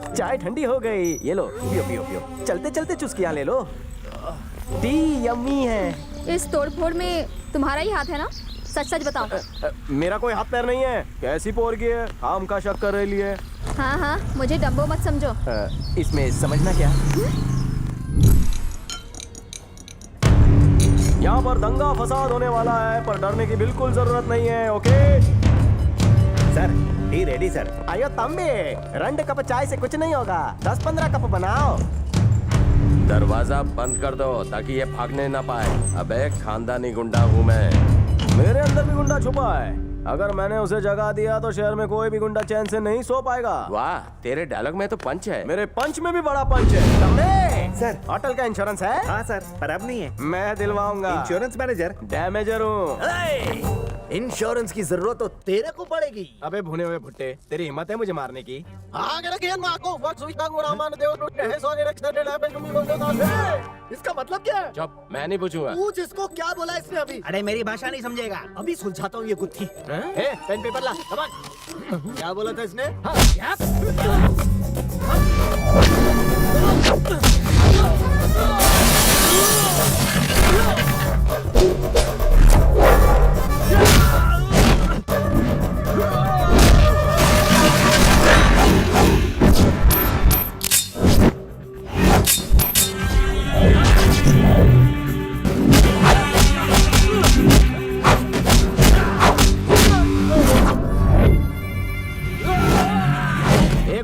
चाय ठंडी हो गई, ये लो पियो पियो पियो। चलते चलते चुस्कियाँ ले लो। टी यम्मी है। इस तोड़फोड़ में तुम्हारा ही हाथ है ना? सच सच बताओ। मेरा कोई हाथ पैर नहीं है। कैसी पोरगी है, काम का शक कर रही है। हाँ हाँ, मुझे डम्बो मत समझो। इसमें समझना क्या? यहाँ पर दंगा फसाद होने वाला है, पर डरने की बिल्कुल जरूरत नहीं है। Okay sir, T ready sir. आयो तंबे, 2 कप चाय से कुछ नहीं होगा, 10-15 कप बनाओ। दरवाजा बंद कर दो ताकि ये भागने ना पाए। अबे खानदानी गुंडा हूँ मैं। मेरे अंदर भी गुंडा छुपा है। अगर मैंने उसे जगा दिया तो शहर में कोई भी गुंडा चैन से नहीं सो पाएगा। वाह, तेरे डायलॉग में तो पंच है। मेरे पंच में भी बड़ा पंच है। तंबे, सर। होटल का इंश्योरेंस है? हाँ सर, पर अब नहीं है। मैं दिलवाऊंगा। Insurance manager. डैमेजर हूँ। इंश्योरेंस की जरूरत तो तेरे को पड़ेगी। अबे भुने हुए भुट्टे, तेरी हिम्मत है मुझे मारने की? इसका मतलब क्या है? चुप, मैं नहीं पूछूंगा। पूछ इसको, क्या बोला इसने अभी? अरे मेरी भाषा नहीं समझेगा। अभी सुलझाता हूँ ये गुत्थी। पेन पेपर ला, कमान। क्या बोला था इसने?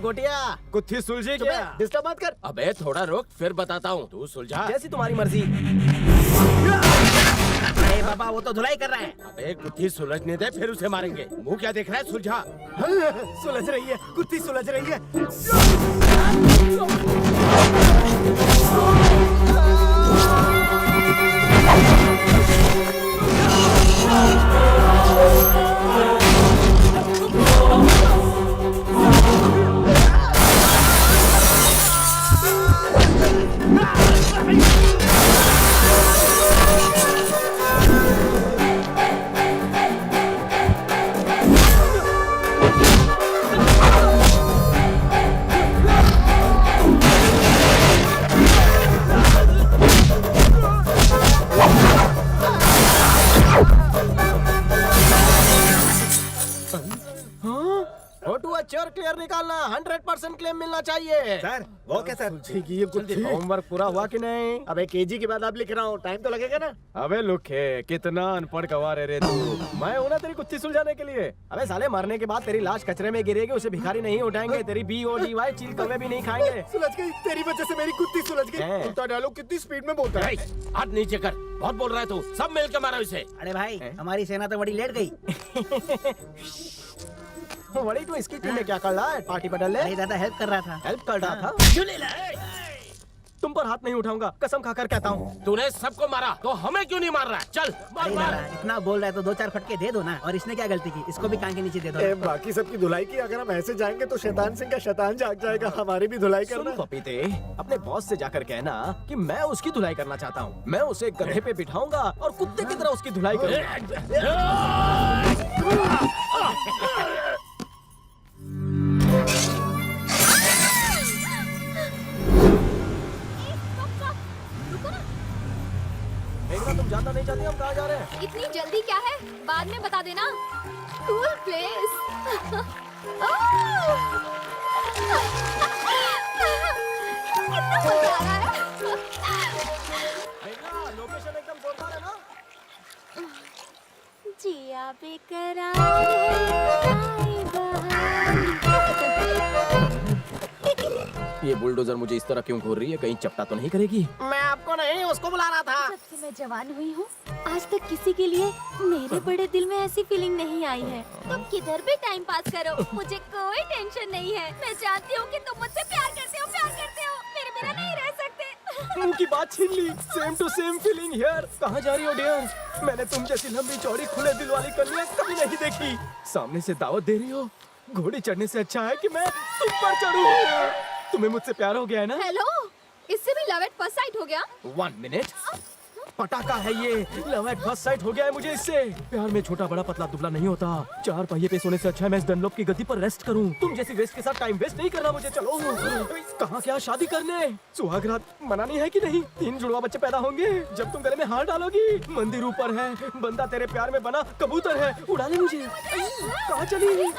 गोटिया, गुत्थी सुलझी क्या? डिस्टर्ब मत कर। अबे थोड़ा रुक, फिर बताता हूँ। तू सुलझा। जैसी तुम्हारी मर्जी। अरे बाबा, वो तो धुलाई कर रहा है। अबे गुत्थी सुलझने दे, फिर उसे मारेंगे। मुंह क्या देख रहा है? सुलझा। सुलझ रही है, गुत्थी सुलझ रही है। चोर क्लियर निकालना, 100% क्लेम मिलना चाहिए। सर, वो क्या सर? ये गुत्थी। होमवर्क पूरा हुआ कि नहीं? अबे केजी के बाद अब लिख रहा हूँ, टाइम तो लगेगा ना? अबे लुखे, कितना अनपढ़ गवार है रे तू। मैं हूं ना तेरी गुत्थी सुलझाने के लिए। अबे साले, मरने के बाद तेरी लाश कचरे में गिरेगी, उसे भिखारी नहीं उठाएंगे। तेरी BODY चील कौवे भी नहीं खाएंगे। सुलझ गई, तेरी वजह से मेरी गुत्थी सुलझ गई। हैं? उल्टा डायलॉग कितनी स्पीड में बोलता है। हाथ नीचे कर, बहुत बोल रहा है तू। सब मिल के मारो इसे। अरे भाई, हमारी सेना तो बड़ी लेट गई। बड़ी तू इसकी टीम में क्या कर रहा है? पार्टी बदल ले। अरे दादा हेल्प कर रहा था। हेल्प कर रहा था? तुम पर हाथ नहीं उठाऊंगा, कसम खाकर कहता हूँ। तूने सबको मारा तो हमें क्यों नहीं मार रहा है? चल मार अरे मार। दादा, इतना बोल रहा है तो 2-4 फटके दे दो ना। और इसने क्या गलती की? इसको भी कान के नीचे दे दो। बाकी सबकी धुलाई की, अगर हम ऐसे जाएंगे तो शैतान सिंह का शैतान जाग जाएगा। हमारी भी धुलाई सुन करना। पपीते, अपने बॉस से जाकर कहना कि मैं उसकी धुलाई करना चाहता हूँ। मैं उसे गधे पे बिठाऊंगा और कुत्ते की तरह उसकी धुलाई करूंगा। देखना, तुम जानना नहीं चाहती हम कहाँ जा रहे हैं? इतनी जल्दी क्या है? बाद में बता देना। Cool place. कितना मजा आ रहा है। देखना, लोकेशन एकदम जोरदार है ना? जिया बेकरार ये बुलडोजर मुझे इस तरह क्यों घूर रही है? कहीं चपटा तो नहीं करेगी? मैं आपको नहीं, उसको बुला रहा था। जब से मैं जवान हुई हूँ, आज तक किसी के लिए मेरे बड़े दिल में ऐसी फीलिंग नहीं आई है। तुम किधर भी टाइम पास करो, मुझे कोई टेंशन नहीं है। मैं जानती हूँ कि तुम मुझसे प्यार करते हो, मेरे बिना नहीं रह सकते। उनकी बात छीन ली। Same to same feeling here. कहाँ जा रही हो डियर? मैंने तुम जैसी लंबी चौड़ी खुले दिल वाली कन्या कभी नहीं देखी। सामने से दावत दे रही हो? घोड़ी चढ़ने से अच्छा है कि मैं तुम पर चढ़ूं। तुम्हें मुझसे प्यार हो गया है ना? हेलो, इससे भी लव एट फर्स्ट साइट हो गया? 1 मिनट। पटाखा है ये। लव एट फर्स्ट साइट हो गया है मुझे इससे। प्यार में छोटा बड़ा पतला दुबला नहीं होता। 4 पहिए पे सोने से अच्छा है मैं इस डनलॉप की गद्दी पर रेस्ट करूं। तुम जैसी वेस्ट के साथ टाइम वेस्ट नहीं करना मुझे। चलो कहाँ क्या शादी करने? सुहाग रात मनानी है कि नहीं? 3 जुड़वा बच्चे पैदा होंगे जब तुम गले में हार डालोगी। मंदिर ऊपर है, बंदा तेरे प्यार में बना कबूतर है। उड़ा ले मुझे। कहाँ चली? मेरी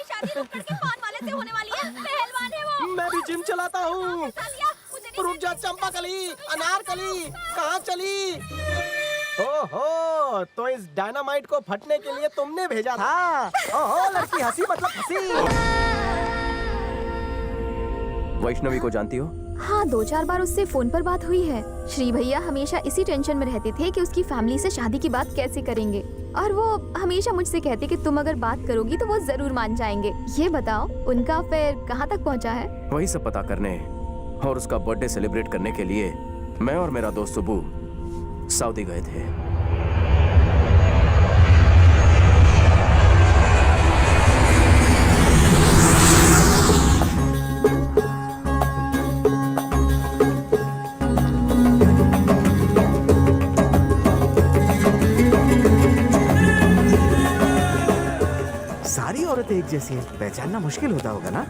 शादी नुक्कड़ के पान वाले से होने वाली है। पहलवान है वो। मैं भी जिम चलाता हूँ। रुक जा चंपाकली, अनारकली, कहाँ चली? ओहो, तो इस डायनामाइट को फटने के लिए तुमने भेजा था। ओहो लड़की हंसी मतलब हंसी। वैष्णवी को जानती हो? हाँ, 2-4 बार उससे फोन पर बात हुई है। श्री भैया हमेशा इसी टेंशन में रहते थे कि उसकी फैमिली से शादी की बात कैसे करेंगे, और वो हमेशा मुझसे कहते कि तुम अगर बात करोगी तो वो जरूर मान जाएंगे। ये बताओ उनका अफेयर कहाँ तक पहुँचा है? वही सब पता करने और उसका बर्थडे सेलिब्रेट करने के लिए मैं और मेरा दोस्त सुबू सऊदी गए थे। सारी औरतें एक जैसी हैं, पहचानना मुश्किल होता होगा ना?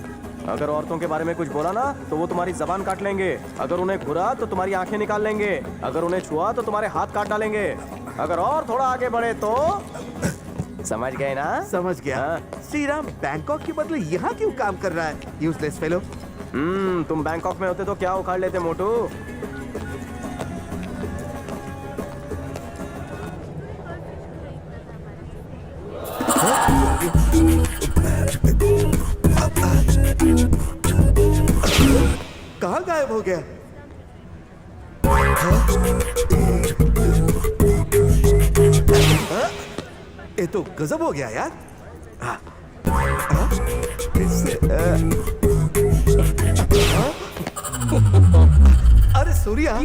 अगर औरतों के बारे में कुछ बोला ना तो वो तुम्हारी जबान काट लेंगे। अगर उन्हें घुरा तो तुम्हारी आंखें निकाल लेंगे। अगर उन्हें छुआ तो तुम्हारे हाथ काट डालेंगे। अगर और थोड़ा आगे बढ़े तो समझ गए ना? समझ गया। हाँ। श्रीराम बैंकॉक के बदले यहाँ क्यों काम कर रहा है? Useless fellow. तुम बैंकॉक में होते तो क्या उखाड़ लेते मोटू। कहाँ गायब हो गया? ये तो गजब हो गया यार। अरे सूर्या,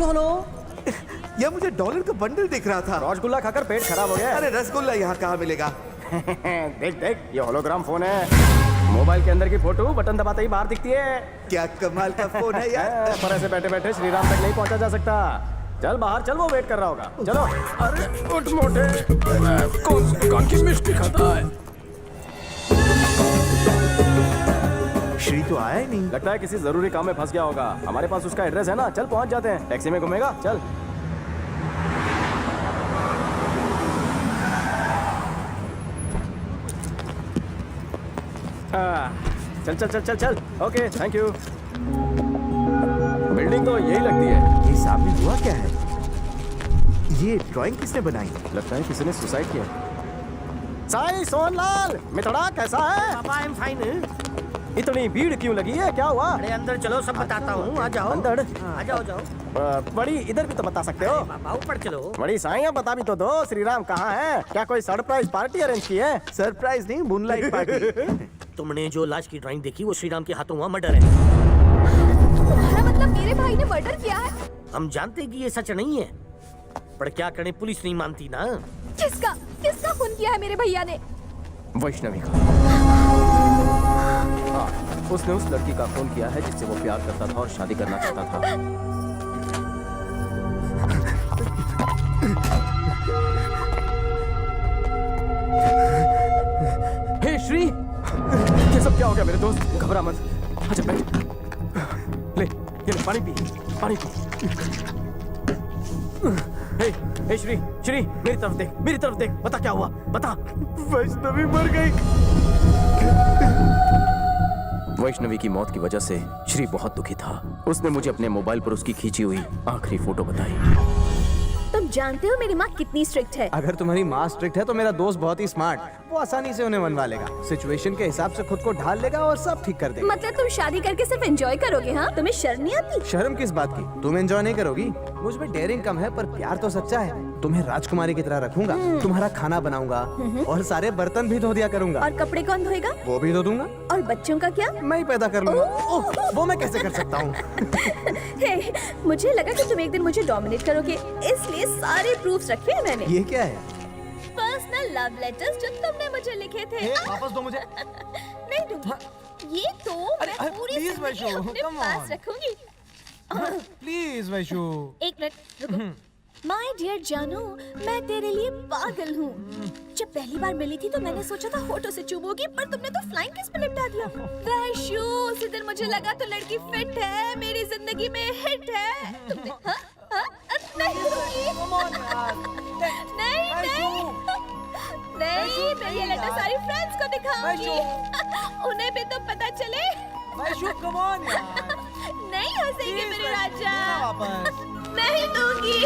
यह मुझे डॉलर का बंडल दिख रहा था। रसगुल्ला खाकर पेट खराब हो गया। अरे रसगुल्ला यहाँ कहाँ मिलेगा? देख देख ये होलोग्राम फोन है। मोबाइल के अंदर की फोटो बटन दबाते ही बाहर दिखती है। क्या कमाल का फोन है यार। पर ऐसे बैठे बैठे श्रीराम तक नहीं पहुंचा जा सकता। चल बाहर चल, वो वेट कर रहा होगा। चलो। अरे उठ मोटे, कौन सी दुकान की मिष्टी खाता है? श्री तो आया ही नहीं। लगता है किसी जरूरी काम में फंस गया होगा। हमारे पास उसका एड्रेस है ना, चल पहुंच जाते हैं। टैक्सी में घूमेगा, चल। चल चल चल चल चल। Okay thank you. बिल्डिंग तो यही लगती है। ये सामने हुआ क्या है? ये ड्राइंग किसने बनाई? लगता है किसी ने सुसाइड किया। साई सोनलाल मित्रा कैसा है? पापा आई एम फाइन। इतनी भीड़ क्यों लगी है? क्या हुआ? अरे अंदर चलो, सब बताता हूँ। आ जाओ अंदर? आ जाओ जाओ। बड़ी इधर भी तो बता सकते हो। पापा ऊपर चलो। बड़ी साईं बता भी तो दो, श्रीराम कहाँ है? क्या कोई सरप्राइज पार्टी अरेंज की है? सरप्राइज नहीं, मूनलाइट पार्टी। तुमने जो लाश की ड्राइंग देखी वो श्रीराम के हाथों हुआ मर्डर है। तुम्हारा मतलब मेरे भाई ने मर्डर किया है? हम जानते कि ये सच नहीं है, पर क्या करें, पुलिस नहीं मानती ना। किसका किसका खून किया है मेरे भैया ने? वैष्णवी का। हाँ, उसने उस लड़की का खून किया है जिससे वो प्यार करता था और शादी करना चाहता था। हे श्री, ये सब क्या हो गया मेरे दोस्त? घबरा मत, अच्छा बैठ। ले ये ले, पानी पी, पानी पी। हे श्री, श्री मेरी तरफ देख, मेरी तरफ देख, बता क्या हुआ, बता। वैष्णवी मर गई। वैष्णवी की मौत की वजह से श्री बहुत दुखी था। उसने मुझे अपने मोबाइल पर उसकी खींची हुई आखिरी फोटो बताई। तुम जानते हो मेरी माँ कितनी स्ट्रिक्ट है। अगर तुम्हारी माँ स्ट्रिक्ट है तो मेरा दोस्त बहुत ही स्मार्ट, वो आसानी से उन्हें मनवा लेगा। सिचुएशन के हिसाब से खुद को ढाल लेगा और सब ठीक कर देगा। मतलब तुम शादी करके सिर्फ एंजॉय करोगे? हाँ, तुम्हें शर्म नहीं आती? शर्म किस बात की? तुम एंजॉय नहीं करोगी? मुझ में डेयरिंग कम है पर प्यार तो सच्चा है। तुम्हें राजकुमारी की तरह रखूंगा, तुम्हारा खाना बनाऊंगा और सारे बर्तन भी धो दिया करूंगा। और कपड़े कौन धोएगा? वो भी धो दूंगा। और बच्चों का क्या? मैं ही पैदा कर लूंगा। ओह, वो मैं कैसे कर सकता हूँ? हे, मुझे लगा कि तुम एक दिन मुझे डोमिनेट करोगे, इसलिए सारे प्रूफ्स रखे हैं मैंने। ये क्या है? पर्सनल लव लेटर्स जो तुमने मुझे लिखे थे। वापस दो मुझे। नहीं दूंगी। ये तो मैं पूरी please, जिंदगी वैशु, अपने come पास on. रखूंगी। प्लीज वैशु। एक मिनट रुको। माय डियर जानू, मैं तेरे लिए पागल हूँ। जब पहली बार मिली थी तो मैंने सोचा था होठों से चुभोगी, पर तुमने तो फ्लाइंग किस पे निपटा दिया। वैशु, उसी दिन मुझे लगा तो लड़की फिट है, मेरी जिंदगी में हिट है। तुमने हाँ? नहीं दूंगी। नहीं, मैं ये लेटर सारी फ्रेंड्स को दिखाऊंगी। उन्हें भी तो पता चले। नहीं हंसेंगे मेरे राजा। नहीं दूंगी।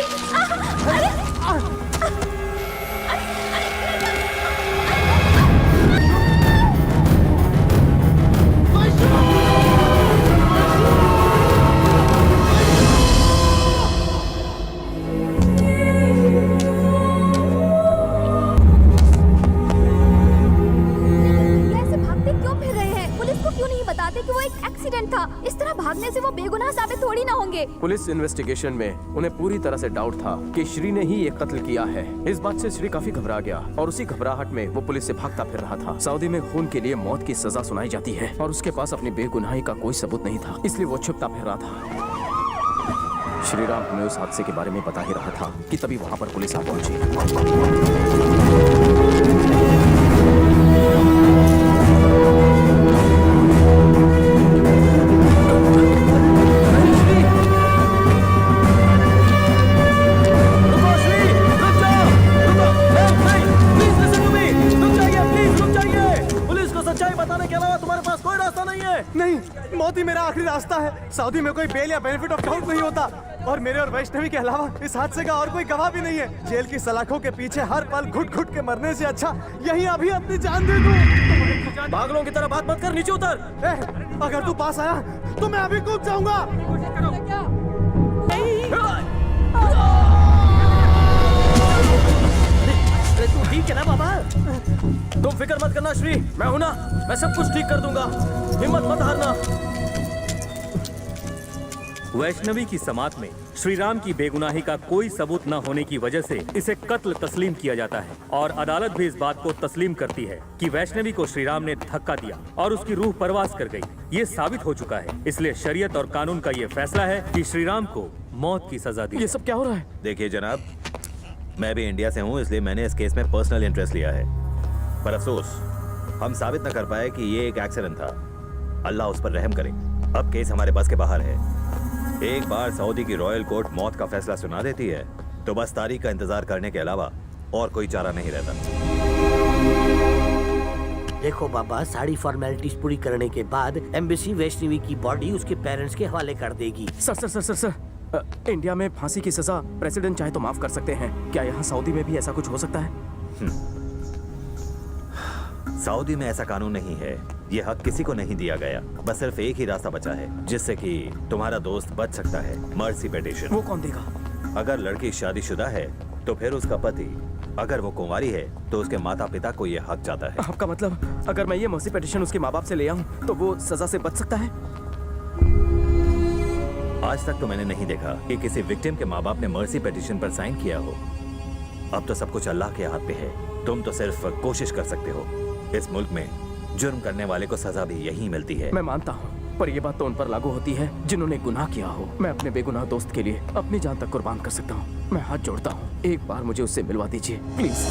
ऐसे भागते क्यों फिर रहे हैं? पुलिस को क्यों नहीं बताते कि वो एक एक्सीडेंट था? इस तरह भागने से वो बेगुनाह साबित थोड़ी ना होंगे। पुलिस इन्वेस्टिगेशन में उन्हें पूरी तरह से डाउट था कि श्री ने ही ये कत्ल किया है। इस बात से श्री काफी घबरा गया और उसी घबराहट में वो पुलिस से भागता फिर रहा था। सऊदी में खून के लिए मौत की सजा सुनाई जाती है और उसके पास अपनी बेगुनाही का कोई सबूत नहीं था, इसलिए वो छुपता फिर रहा था। श्रीराम हमें उस हादसे के बारे में बता ही रहा था कि तभी वहाँ पर पुलिस आ पहुंची। नहीं, मौत ही मेरा आखिरी रास्ता है। सऊदी में कोई बेल या बेनिफिट ऑफ डाउट नहीं होता और मेरे और वैष्णवी के अलावा इस हादसे का और कोई गवाह भी नहीं है। जेल की सलाखों के पीछे हर पल घुट घुट के मरने से अच्छा यहीं अभी अपनी जान दे दूं। पागलों की तरह बात मत कर, नीचे उतर। अगर तू पास आया तो मैं अभी कूद जाऊंगा। अरे तू ठीक है ना बाबा? तुम फिक्र मत करना श्री, मैं हूं ना, मैं सब कुछ ठीक कर दूंगा। हिम्मत मत हारना। वैष्णवी की समात में श्रीराम की बेगुनाही का कोई सबूत न होने की वजह से इसे कत्ल तस्लीम किया जाता है और अदालत भी इस बात को तस्लीम करती है कि वैष्णवी को श्रीराम ने धक्का दिया और उसकी रूह परवास कर गई। ये साबित हो चुका है, इसलिए शरीयत और कानून का ये फैसला है कि श्रीराम को मौत की सजा दी। ये सब क्या हो रहा है? देखिए जनाब, मैं भी इंडिया से हूँ, इसलिए मैंने इस केस में पर्सनल इंटरेस्ट लिया है, पर अफसोस हम साबित न कर पाए कि ये एक एक्सीडेंट था। अल्लाह उस पर रहम करे। अब केस हमारे बस के बाहर है। एक बार सऊदी की रॉयल कोर्ट मौत का फैसला सुना देती है तो बस तारीख का इंतजार करने के अलावा और कोई चारा नहीं रहता। देखो बाबा, सारी फॉर्मेलिटीज पूरी करने के बाद एम्बेसी वैष्णवी की बॉडी उसके पेरेंट्स के हवाले कर देगी। सर, इंडिया में फांसी की सजा प्रेसिडेंट चाहे तो माफ कर सकते हैं, क्या यहाँ सऊदी में भी ऐसा कुछ हो सकता है? सऊदी में ऐसा कानून नहीं है, ये हक किसी को नहीं दिया गया। बस सिर्फ एक ही रास्ता बचा है जिससे कि तुम्हारा दोस्त बच सकता है, मर्सी पिटीशन। वो कौन देगा? अगर लड़की शादीशुदा है तो फिर उसका पति, अगर वो कुंवारी है तो उसके माता पिता को ये हक जाता है। आपका मतलब अगर मैं ये मर्सी पिटीशन उसके माँ बाप से ले आऊं तो वो सजा से बच सकता है? आज तक तो मैंने नहीं देखा कि किसी विक्टिम के माँ बाप ने मर्सी पिटीशन पर साइन किया हो। अब तो सब कुछ अल्लाह के हाथ पे है, तुम तो सिर्फ कोशिश कर सकते हो। इस मुल्क में जुर्म करने वाले को सजा भी यही मिलती है। मैं मानता हूँ, पर ये बात तो उन पर लागू होती है जिन्होंने गुनाह किया हो। मैं अपने बेगुनाह दोस्त के लिए अपनी जान तक कुर्बान कर सकता हूँ। मैं हाथ जोड़ता हूँ, एक बार मुझे उससे मिलवा दीजिए प्लीज।